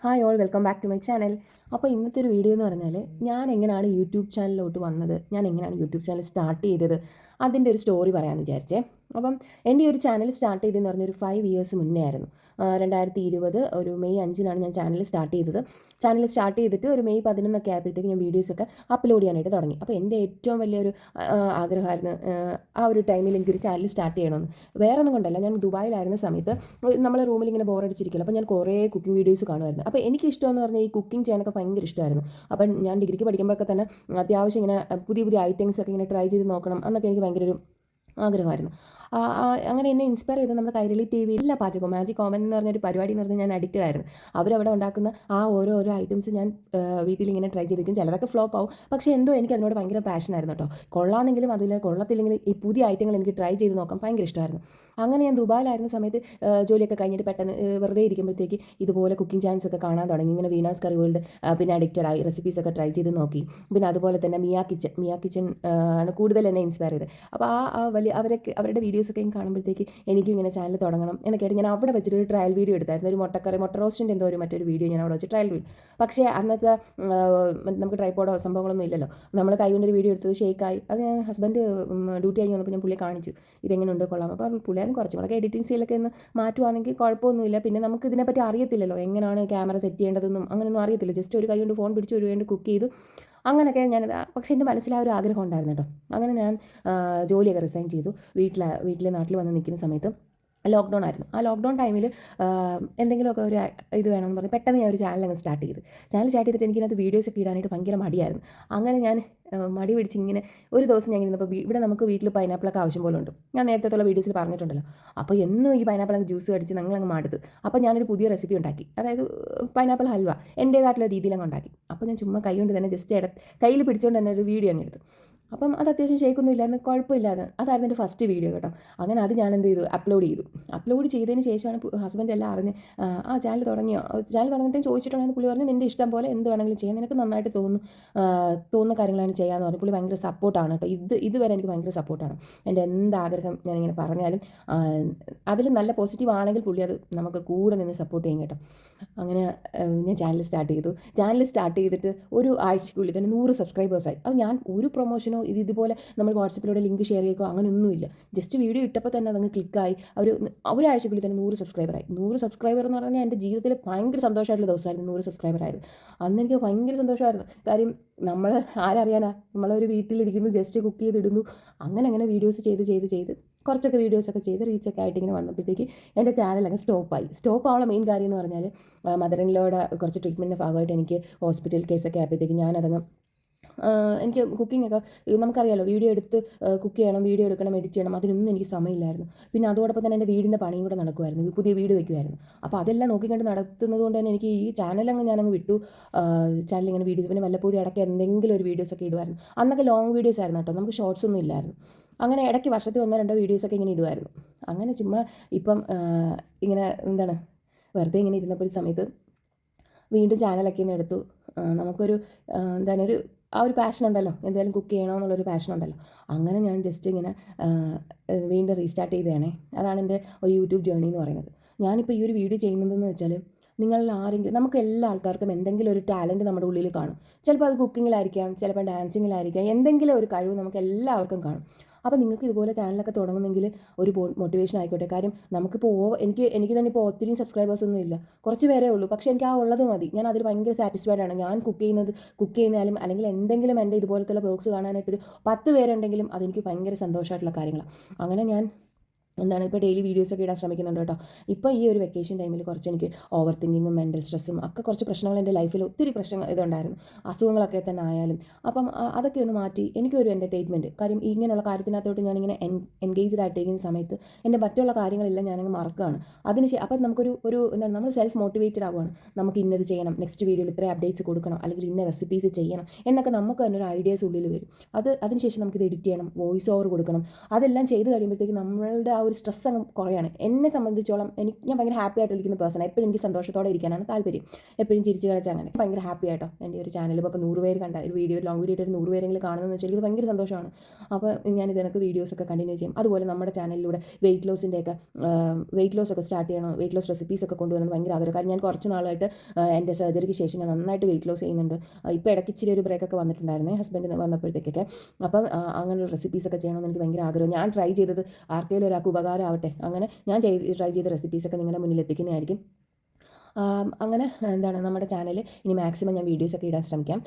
Hi all welcome back to my channel. അപ്പോൾ ഇന്നത്തെ ഒരു വീഡിയോ എന്ന് പറഞ്ഞാൽ ഞാൻ എങ്ങനെയാണ് യൂട്യൂബ് ചാനലിലോട്ട് വന്നത്, ഞാൻ എങ്ങനെയാണ് യൂട്യൂബ് ചാനൽ സ്റ്റാർട്ട് ചെയ്തത്, അതിൻ്റെ ഒരു സ്റ്റോറി പറയാമെന്ന് വിചാരിച്ചേ. അപ്പം എൻ്റെ ഈ ഒരു ചാനൽ സ്റ്റാർട്ട് ചെയ്തതെന്ന് പറഞ്ഞൊരു 5 ഇയേഴ്സ് മുന്നേ ആയിരുന്നു. 2020 ഒരു മെയ് 5-നാണ് ഞാൻ ചാനൽ സ്റ്റാർട്ട് ചെയ്തത്. ചാനൽ സ്റ്റാർട്ട് ചെയ്തിട്ട് ഒരു മെയ് 11 ആയപ്പോഴത്തേക്ക് ഞാൻ വീഡിയോസൊക്കെ അപ്ലോഡ് ചെയ്യാനായിട്ട് തുടങ്ങി. അപ്പോൾ എൻ്റെ ഏറ്റവും വലിയൊരു ആഗ്രഹമായിരുന്നു ആ ഒരു ടൈമിൽ എനിക്കൊരു ചാനൽ സ്റ്റാർട്ട് ചെയ്യണമെന്ന്. വേറെ ഒന്നും കൊണ്ടല്ല, ഞാൻ ദുബായിലായിരുന്ന സമയത്ത് നമ്മളെ റൂമിൽ ഇങ്ങനെ ബോറടിച്ചിരിക്കില്ല. അപ്പോൾ ഞാൻ കുറേ കുക്കിംഗ് വീഡിയോസ് കാണുമായിരുന്നു. അപ്പോൾ എനിക്ക് ഇഷ്ടമെന്ന് പറഞ്ഞാൽ ഈ കുക്കിംഗ് ചെയ്യാനൊക്കെ ഭയങ്കര ഇഷ്ടമായിരുന്നു. അപ്പം ഞാൻ ഡിഗ്രിക്ക് പഠിക്കുമ്പോഴൊക്കെ തന്നെ അത്യാവശ്യം ഇങ്ങനെ പുതിയ പുതിയ ഐറ്റംസ് ഒക്കെ ഇങ്ങനെ ട്രൈ ചെയ്ത് നോക്കണം എന്നൊക്കെ എനിക്ക് ഭയങ്കര ഒരു ആഗ്രഹമായിരുന്നു. അങ്ങനെ എന്നെ ഇൻസ്പയർ ചെയ്ത് നമ്മുടെ കൈരളി ടി വിയിൽ എല്ലാ പാചകവും മാജിക് കോമൻ എന്ന് പറഞ്ഞൊരു പരിപാടി എന്ന് പറഞ്ഞാൽ ഞാൻ അഡിക്റ്റഡ് ആയിരുന്നു. അവരവിടെ ഉണ്ടാക്കുന്ന ആ ഓരോ ഐറ്റംസ് ഞാൻ വീട്ടിലിങ്ങനെ ട്രൈ ചെയ്തിരിക്കും. ചിലതൊക്കെ ഫ്ലോപ്പ് ആവും, പക്ഷേ എന്തോ എനിക്ക് അതിനോട് ഭയങ്കര പാഷനായിരുന്നു കേട്ടോ. കൊള്ളാമെന്നെങ്കിലും അതിൽ കൊള്ളത്തില്ലെങ്കിലും ഈ പുതിയ ഐറ്റങ്ങൾ എനിക്ക് ട്രൈ ചെയ്ത് നോക്കാൻ ഭയങ്കര ഇഷ്ടമായിരുന്നു. അങ്ങനെ ഞാൻ ദുബായിലായിരുന്ന സമയത്ത് ജോലിയൊക്കെ കഴിഞ്ഞിട്ട് പെട്ടെന്ന് വെറുതെ ഇരിക്കുമ്പോഴത്തേക്ക് ഇതുപോലെ കുക്കിംഗ് ചാനൽസ് ഒക്കെ കാണാൻ തുടങ്ങി. ഇങ്ങനെ വീണാസ് കറി വേൾഡ് പിന്നെ അഡിക്റ്റഡ് ആയി, റെസിപ്പീസൊക്കെ ട്രൈ ചെയ്ത് നോക്കി. പിന്നെ അതുപോലെ തന്നെ മിയ കിച്ചൻ ആണ് കൂടുതൽ എന്നെ ഇൻസ്പയർ ചെയ്തത്. അപ്പോൾ വലിയ അവരുടെ വീഡിയോസൊക്കെ കാണുമ്പോഴത്തേക്ക് എനിക്കും ഇങ്ങനെ ചാനൽ തുടങ്ങണം എന്നൊക്കെയായിട്ട് ഞാൻ അവിടെ വെച്ചിട്ട് ഒരു ട്രയൽ വീഡിയോ എടുത്തായിരുന്നു. ഒരു മുട്ട റോസ്റ്റിൻ്റെ എന്തോ മറ്റൊരു വീഡിയോ ഞാൻ അവിടെ വെച്ച് ട്രയൽ വീഡിയോ. പക്ഷേ അന്നത്തെ നമുക്ക് ട്രൈപോഡോ സംഭവങ്ങളൊന്നും ഇല്ലല്ലോ. നമ്മൾ കൈ കൊണ്ടൊരു വീഡിയോ എടുത്തത് ഷേക്കായി. അത് ഞാൻ ഹസ്ബൻഡ് ഡ്യൂട്ടി കഴിഞ്ഞ് വന്നപ്പോൾ ഞാൻ പുള്ളിയെ കാണിച്ചു, ഇതെങ്ങനെയുണ്ട് കൊള്ളാം. അപ്പോൾ പുള്ളിയാരും കുറച്ചും കൂടെ എഡിറ്റിംഗ് സ്റ്റൈലൊക്കെ ഒന്ന് മാറ്റുവാണെങ്കിൽ കുഴപ്പമൊന്നുമില്ല. പിന്നെ നമുക്ക് ഇതിനെപ്പറ്റി അറിയത്തില്ലല്ലോ, എങ്ങനെയാണ് ക്യാമറ സെറ്റ് ചെയ്യേണ്ടതെന്നും അങ്ങനെയൊന്നും അറിയത്തില്ല. ജസ്റ്റ് ഒരു കൈ കൊണ്ട് ഫോൺ പിടിച്ച് ഒരു വേണ്ടി കുക്ക് ചെയ്തു, അങ്ങനെയൊക്കെ ഞാൻ. പക്ഷേ എൻ്റെ മനസ്സിൽ ആ ഒരു ആഗ്രഹം ഉണ്ടായിരുന്നു കേട്ടോ. അങ്ങനെ ഞാൻ ജോലിയൊക്കെ റിസൈൻ ചെയ്തു. വീട്ടിലെ നാട്ടിൽ വന്ന് നിൽക്കുന്ന സമയത്ത് ലോക്ക്ഡൗൺ ആയിരുന്നു. ആ ലോക്ക്ഡൗൺ ടൈമിൽ എന്തെങ്കിലുമൊക്കെ ഒരു ഇത് വേണമെന്ന് പറഞ്ഞ് പെട്ടെന്ന് ഞാൻ ഒരു ചാനൽ അങ്ങ് സ്റ്റാർട്ട് ചെയ്തിട്ട് എനിക്കിനകത്ത് വീഡിയോസൊക്കെ ഇടാനായിട്ട് ഭയങ്കര മടിയായിരുന്നു. അങ്ങനെ ഞാൻ മടി പിടിച്ച് ഇങ്ങനെ ഒരു ദിവസം ഞാൻ ഇരുന്നപ്പോൾ ഇവിടെ നമുക്ക് വീട്ടിൽ പൈനാപ്പിളൊക്കെ ആവശ്യം പോലെ ഉണ്ട്. ഞാൻ നേരത്തെ വീഡിയോസിൽ പറഞ്ഞിട്ടുണ്ടല്ലോ. അപ്പോൾ എന്നും ഈ പൈനാപ്പിൾ ജ്യൂസ് കടിച്ച് ഞങ്ങളങ്ങ് മടുത്ത്. അപ്പോൾ ഞാനൊരു പുതിയ റെസിപ്പി ഉണ്ടാക്കി, അതായത് പൈനാപ്പിൾ ഹൽവ എൻ്റേതായിട്ടുള്ള രീതിയിൽ അങ്ങ് ഉണ്ടാക്കി. അപ്പോൾ ഞാൻ ചുമ്മാ കൈ കൊണ്ട് തന്നെ ജസ്റ്റ് കയ്യിൽ പിടിച്ചുകൊണ്ട് തന്നെ ഒരു വീഡിയോ അങ്ങ് എടുത്തു. അപ്പം അത് അത്യാവശ്യം ഷേക്കൊന്നും ഇല്ലായിരുന്നു, കുഴപ്പമില്ലാതെ. അതായിരുന്നു എൻ്റെ ഫസ്റ്റ് വീഡിയോ കേട്ടോ. അങ്ങനെ അത് ഞാൻ എന്ത് ചെയ്തു, അപ്ലോഡ് ചെയ്തതിന് ശേഷമാണ് ഹസ്ബൻഡ് എല്ലാം അറിഞ്ഞ് ചാനൽ തുടങ്ങിയിട്ട് ചോദിച്ചിട്ടുണ്ടെങ്കിൽ പുള്ളി പറഞ്ഞു, നിൻ്റെ ഇഷ്ടം പോലെ എന്ത് വേണമെങ്കിലും ചെയ്യാം, നിനക്ക് നന്നായിട്ട് തോന്നുന്ന കാര്യങ്ങളാണ് ചെയ്യാമെന്ന് പറഞ്ഞു. പുള്ളി ഭയങ്കര സപ്പോർട്ടാണ് കേട്ടോ. ഇതുവരെ എനിക്ക് ഭയങ്കര സപ്പോർട്ടാണ്. എൻ്റെ എന്താഗ്രഹം ഞാനിങ്ങനെ പറഞ്ഞാലും അതിൽ നല്ല പോസിറ്റീവ് ആണെങ്കിൽ പുള്ളി അത് നമുക്ക് കൂടെ നിന്ന് സപ്പോർട്ട് ചെയ്യും കേട്ടോ. അങ്ങനെ ഞാൻ ചാനൽ സ്റ്റാർട്ട് ചെയ്തിട്ട് ഒരു ആഴ്ചയ്ക്കുള്ളിൽ തന്നെ 100 സബ്സ്ക്രൈബേഴ്സായി. അത് ഞാൻ ഒരു പ്രൊമോഷനോ ഇതുപോലെ നമ്മൾ വാട്സപ്പിലൂടെ ലിങ്ക് ഷെയർ ചെയ്യുകയോ അങ്ങനെയൊന്നുമില്ല. ജസ്റ്റ് വീഡിയോ ഇട്ടപ്പോൾ തന്നെ അതങ്ങ് ക്ലിക്കായി. ഒരാഴ്ചക്കുള്ളിൽ തന്നെ 100 സബ്സ്ക്രൈബറായി. 100 സബ്സ്ക്രൈബർ എന്ന് പറഞ്ഞാൽ എൻ്റെ ജീവിതത്തിൽ ഭയങ്കര സന്തോഷമായിട്ടുള്ള ദിവസമായിരുന്നു 100 സബ്സ്ക്രൈബറായത്. അന്ന് എനിക്ക് ഭയങ്കര സന്തോഷമായിരുന്നു. കാര്യം നമ്മൾ ആരറിയാനാ, നമ്മളൊരു വീട്ടിലിരിക്കുന്നു, ജസ്റ്റ് കുക്ക് ചെയ്തിടുന്നു. അങ്ങനെ വീഡിയോസ് ചെയ്ത് കുറച്ചൊക്കെ വീഡിയോസൊക്കെ ചെയ്ത് റീച്ചൊക്കെ ആയിട്ട് ഇങ്ങനെ വന്നപ്പോഴത്തേക്ക് എൻ്റെ ചാനൽ അങ്ങ് സ്റ്റോപ്പ് ആവാനുള്ള മെയിൻ കാര്യം എന്ന് പറഞ്ഞാൽ മദറിൻലോയുടെ കുറച്ച് ട്രീറ്റ്മെൻറ്റിൻ്റെ ഭാഗമായിട്ട് എനിക്ക് ഹോസ്പിറ്റൽ കേസൊക്കെ ആയപ്പോഴത്തേക്ക് ഞാനതങ്ങ് എനിക്ക് കുക്കിങ്ങൊക്കെ നമുക്കറിയാമല്ലോ, വീഡിയോ എടുത്ത് കുക്ക് ചെയ്യണം, വീഡിയോ എടുക്കണം, എഡിറ്റ് ചെയ്യണം, അതിനൊന്നും എനിക്ക് സമയമില്ലായിരുന്നു. പിന്നെ അതോടൊപ്പം തന്നെ എൻ്റെ വീടിൻ്റെ പണിയും കൂടെ നടക്കുമായിരുന്നു, പുതിയ വീട് വയ്ക്കുമായിരുന്നു. അപ്പോൾ അതെല്ലാം നോക്കിക്കണ്ട് നടത്തുന്നത് കൊണ്ട് തന്നെ എനിക്ക് ഈ ഞാനങ്ങ് വിട്ടു. ചാനലിങ്ങനെ വീഡിയോസ് പിന്നെ വല്ലപ്പോഴും ഇടയ്ക്ക് എന്തെങ്കിലും ഒരു വീഡിയോസൊക്കെ ഇടുമായിരുന്നു. അന്നൊക്കെ ലോങ് വീഡിയോസ് ആയിരുന്നു കേട്ടോ, നമുക്ക് ഷോർട്സ് ഒന്നും ഇല്ലായിരുന്നു. അങ്ങനെ ഇടയ്ക്ക് വർഷത്തിൽ 1-2 വീഡിയോസൊക്കെ ഇങ്ങനെ ഇടുമായിരുന്നു. അങ്ങനെ ചുമ്മാ ഇപ്പം ഇങ്ങനെ എന്താണ് വെറുതെ ഇങ്ങനെ ഇരുന്നപ്പോൾ ഒരു സമയത്ത് വീണ്ടും ചാനലൊക്കെ ഒന്ന് എടുത്തു. നമുക്കൊരു എന്താണ് ആ ഒരു പാഷൻ ഉണ്ടല്ലോ, എന്തായാലും കുക്ക് ചെയ്യണമെന്നുള്ളൊരു പാഷൻ ഉണ്ടല്ലോ. അങ്ങനെ ഞാൻ ജസ്റ്റ് ഇങ്ങനെ വീണ്ടും റീസ്റ്റാർട്ട് ചെയ്തതാണേ. അതാണ് എൻ്റെ ഒരു യൂട്യൂബ് ജേർണി എന്ന് പറയുന്നത്. ഞാനിപ്പോൾ ഈ ഒരു വീഡിയോ ചെയ്യുന്നതെന്ന് വെച്ചാൽ, നിങ്ങളിൽ ആരെങ്കിലും, നമുക്ക് എല്ലാ ആൾക്കാർക്കും എന്തെങ്കിലും ഒരു ടാലൻറ്റ് നമ്മുടെ ഉള്ളിൽ കാണും. ചിലപ്പോൾ അത് കുക്കിങ്ങിലായിരിക്കാം, ചിലപ്പോൾ ഡാൻസിങ്ങിലായിരിക്കാം, എന്തെങ്കിലും ഒരു കഴിവ് നമുക്ക് എല്ലാവർക്കും കാണും. അപ്പോൾ നിങ്ങൾക്ക് ഇതുപോലെ ചാനലൊക്കെ തുടങ്ങുന്നെങ്കിൽ ഒരു മോട്ടിവേഷൻ ആയിക്കോട്ടെ. കാര്യം നമുക്കിപ്പോൾ എനിക്ക് തന്നെ ഇപ്പോൾ ഒത്തിരി സബ്സ്ക്രൈബേഴ്സൊന്നും ഇല്ല, കുറച്ച് പേരേ ഉള്ളൂ. പക്ഷേ എനിക്ക് ആ ഉള്ളത് മതി. ഞാൻ അതിൽ ഭയങ്കര സാറ്റിസ്ഫൈഡ് ആണ്. ഞാൻ കുക്ക് ചെയ്യുന്നാലും അല്ലെങ്കിൽ എന്തെങ്കിലും എൻ്റെ ഇതുപോലത്തുള്ള ബ്ലോഗ്സ് കാണാനായിട്ടൊരു 10 പേരുണ്ടെങ്കിലും അതെനിക്ക് ഭയങ്കര സന്തോഷമായിട്ടുള്ള കാര്യങ്ങളാണ്. അങ്ങനെ ഞാൻ ഇപ്പോൾ ഡെയിലി വീഡിയോസൊക്കെ ഇടാൻ ശ്രമിക്കുന്നുണ്ട് കേട്ടോ. ഇപ്പോൾ ഈ ഒരു വെക്കേഷൻ ടൈമിൽ കുറച്ച് എനിക്ക് ഓവർ തിങ്കിങ്ങും മെൻ്റൽ സ്ട്രെസ്സും ഒക്കെ കുറച്ച് പ്രശ്നങ്ങൾ എൻ്റെ ലൈഫിൽ ഒത്തിരി പ്രശ്നങ്ങൾ ഇതുണ്ടായിരുന്നു, അസുഖങ്ങളൊക്കെ തന്നെ ആയാലും. അപ്പം അതൊക്കെ ഒന്ന് മാറ്റി എനിക്കൊരു എൻ്റർടൈൻമെൻറ്റ് കാര്യം ഇങ്ങനെയുള്ള കാര്യത്തിനകത്തോട്ട് ഞാനിങ്ങനെ എൻഗേജ്ഡ് ആയിട്ടിരിക്കുന്ന സമയത്ത് എൻ്റെ മറ്റുള്ള കാര്യങ്ങളെല്ലാം ഞാനങ്ങ് മറക്കുകയാണ്. അപ്പം നമുക്കൊരു എന്താണ്, നമ്മൾ സെൽഫ് മോട്ടിവേറ്റഡ് ആവുകയാണ്. നമുക്ക് ഇന്നത് ചെയ്യണം, നെക്സ്റ്റ് വീഡിയോയിൽ ഇത്ര അപ്ഡേറ്റ്സ് കൊടുക്കണം, അല്ലെങ്കിൽ ഇന്ന റെസിപ്പീസ് ചെയ്യണം എന്നൊക്കെ നമുക്ക് തന്നെ ഒരു ഐഡിയാസ് ഉള്ളിൽ വരും. അതിനുശേഷം നമുക്കിത് എഡിറ്റ് ചെയ്യണം, വോയിസ് ഓവർ കൊടുക്കണം. അതെല്ലാം ചെയ്ത് കഴിയുമ്പോഴത്തേക്ക് നമ്മളുടെ ആ ഒരു സ്ട്രെസ് അങ്ങ് കുറയാണ്. എന്നെ സംബന്ധിച്ചോളം ഞാൻ ഭയങ്കര ഹാപ്പി ആയിട്ടിരിക്കുന്ന പേഴ്സണാണ്. എപ്പോഴും എനിക്ക് സന്തോഷത്തോടെ ഇരിക്കാനാണ് താല്പര്യം. എപ്പോഴും ചിരിച്ച് കളിച്ച് അങ്ങനെ ഭയങ്കര ഹാപ്പി ആയിട്ടോ. എൻ്റെ ഒരു ചാനൽ ഇപ്പോൾ 100 പേര് കണ്ട ഒരു വീഡിയോ ലോങ് വീഡിയോ ഒരു 100 പേരെങ്കിലും കാണുന്നതെന്ന് വെച്ചാൽ എനിക്ക് ഭയങ്കര സന്തോഷമാണ്. അപ്പോൾ ഞാൻ ഇതിനൊക്കെ വീഡിയോസൊക്കെ കണ്ടിന്യൂ ചെയ്യും. അതുപോലെ നമ്മുടെ ചാനലിലൂടെ വെയിറ്റ് ലോസൊക്കെ സ്റ്റാർട്ട് ചെയ്യണം, വെയിറ്റ് ലോസ് റെസിപ്പീസൊക്കെ കൊണ്ടുവരുന്നത് ഭയങ്കര ആഗ്രഹം. കാരണം ഞാൻ കുറച്ച് നാളായിട്ട് എൻ്റെ സർജറിക്ക് ശേഷം ഞാൻ നന്നായിട്ട് വെയിറ്റ് ലോസ് ചെയ്യുന്നുണ്ട്. ഇപ്പോൾ ഇടയ്ക്ക് ഇച്ചിരി ഒരു ബ്രേക്കൊക്കെ വന്നിട്ടുണ്ടായിരുന്നേ ഹസ്ബൻഡ് വന്നപ്പോഴത്തേക്കൊക്കെ. അപ്പം അങ്ങനെയുള്ള റെസിപ്പീസൊക്കെ ചെയ്യണമെന്ന് എനിക്ക് ഭയങ്കര ആഗ്രഹം. ഞാൻ ട്രൈ ചെയ്തത് ആർക്കെങ്കിലും ഒരാൾക്ക് ഉപകാരം ആവട്ടെ, അങ്ങനെ ഞാൻ ട്രൈ ചെയ്ത റെസിപ്പീസൊക്കെ നിങ്ങളുടെ മുന്നിൽ എത്തിക്കുന്നതായിരിക്കും. അങ്ങനെ എന്താണ് നമ്മുടെ ചാനൽ ഇനി മാക്സിമം ഞാൻ വീഡിയോസൊക്കെ ഇടാൻ ശ്രമിക്കാം.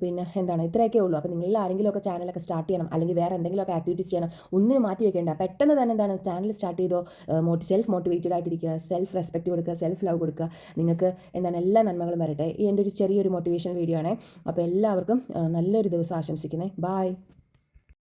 പിന്നെ എന്താണ് ഇത്രയൊക്കെ ഉള്ളൂ. അപ്പോൾ നിങ്ങളിൽ ആരെങ്കിലുമൊക്കെ ചാനലൊക്കെ സ്റ്റാർട്ട് ചെയ്യണം, അല്ലെങ്കിൽ വേറെ എന്തെങ്കിലുമൊക്കെ ആക്ടിവിറ്റീസ് ചെയ്യണം, ഒന്നിനും മാറ്റി വെക്കേണ്ട. പെട്ടെന്ന് തന്നെ എന്താണ് ചാനൽ സ്റ്റാർട്ട് ചെയ്തോ, സെൽഫ് മോട്ടിവേറ്റഡ് ആയിട്ടിരിക്കുക, സെൽഫ് റെസ്പെക്റ്റ് കൊടുക്കുക, സെൽഫ് ലവ് കൊടുക്കുക. നിങ്ങൾക്ക് എന്താണ് എല്ലാ നന്മകളും വരട്ടെ. ഈ എൻ്റെ ഒരു ചെറിയൊരു മോട്ടിവേഷൻ വീഡിയോ ആണ്. അപ്പോൾ എല്ലാവർക്കും നല്ലൊരു ദിവസം ആശംസിക്കുന്നത്. ബൈ.